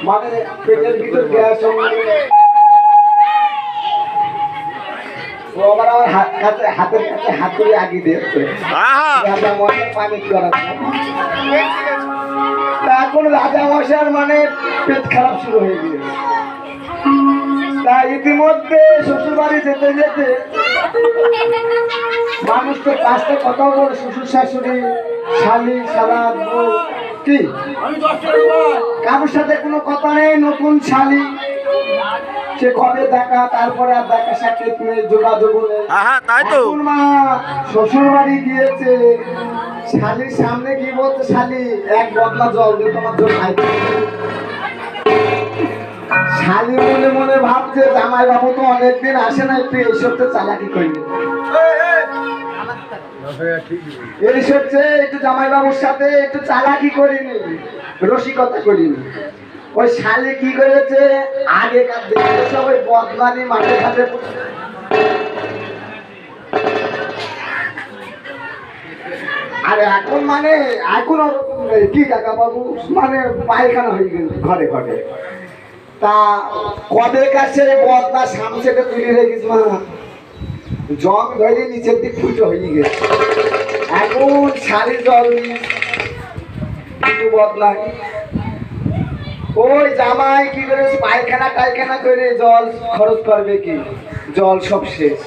মানে পেটের ভিতর গ্যাস হাতের কাছে হাতুড়ি আগি দিয়েছে রাজা মশার পানি করাচ্ছে। এখন রাজা মশার মানে পেট খারাপ শুরু হয়ে গিয়েছে। তা ইতিমধ্যে শ্বশুর বাড়ি যেতে যেতে মানুষ তো কাজটা কত বড়, শ্বশুর শাশুড়ি শালি সারা কি কারোর সাথে কোনো কথা নেই। নতুন শালি সে কবে দেখা, তারপরে আর দেখা সাক্ষাৎ নেই, যোগাযোগ নেই। তাই তো মা শ্বশুর বাড়ি গিয়েছে, শালির সামনে কি বলতে, শালি এক বদলা জল দিয়ে তোমার জন্য খাইতে। শালি মনে মনে ভাবছে জামাই বাবু তো অনেকদিন আসে না, একটু এইসব তো চালাকি করবে, এই সবচে একটু জামাই বাবুর সাথে একটু চালাকি করিনি, রসিকতা করিনি। ওই শালি কি করেছে, আগেকার দিনে সব ওই বদমানি মাঠে ঘাটে আর এখন মানে এখন কি কাকা বাবু মানে পায়খানা হয়ে গেল ঘরে ঘরে। তা কবে কাছে বদনা সামসেটা তুলে রেখিস মা, জং ধরে নিচের দিক ফুটো হয়ে গেছে। এখন শাড়ি জল বদলাই ওই জামাই কি করে পায়খানা টায়খানা করে জল খরচ করবে, কি জল সব শেষ।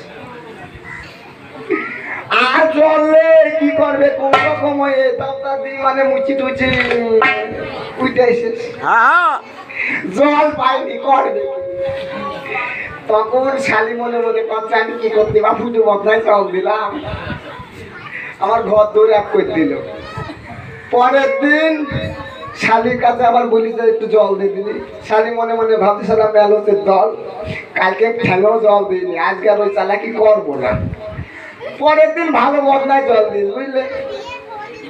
আর জলে কি করবে কোন রকম মানে মুচি টুচি উঠে শেষ, জল পাইনি করবে। তখন শালি মনে মনে কথা আমি কি করতে বা ফুটু বদনায় জল দিলাম, আমার ঘর দৌড়ে এক করে দিল। পরের দিন শালির কাছে আবার বলি যে একটু জল দিয়ে দিলি। শালি মনে মনে ভাবছিলাম মেলতের দল, কালকে ফেলেও জল দিইনি, আজকে আর ওই চালাকি করবো না। পরের দিন ভালো বদনায় জল দিস বুঝলে।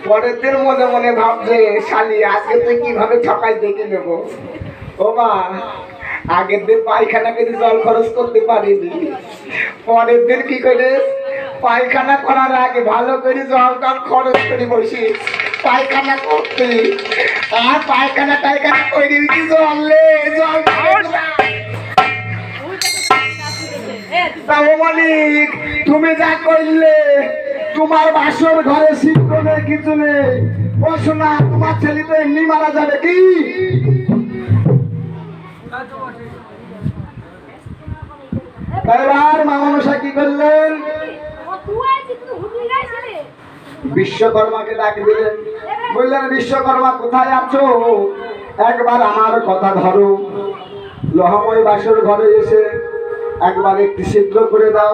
পরের দিন মনে মনে ভাবছে শালি আজকে তুই কিভাবে ঠকাই দেখে নেবো। ও মা আগের দিন পায়খানা করে জল খরচ করতে পারিনি, পরের দিন কি করে পায়খানা করার আগে ভালো করে জল টল খরচ করে বসি পায়খানা করতে। আর পায়খানা টায়খানা করে দিবি জলে জল মালিক তুমি যা করলে, তোমার বাসর ঘরে শিল্প নেই কিছু নেই, ও শোনা তোমার ছেলে তো এমনি মারা যাবে কি। এবার মামনসা কি করলেন, বিশ্বকর্মাকে ডাক দিলেন, বললেন বিশ্বকর্মা কোথায় আছো, একবার আমার কথা ধরো, লোহাময় বাসর ঘরে এসে একবার একটু ছিদ্র করে দাও।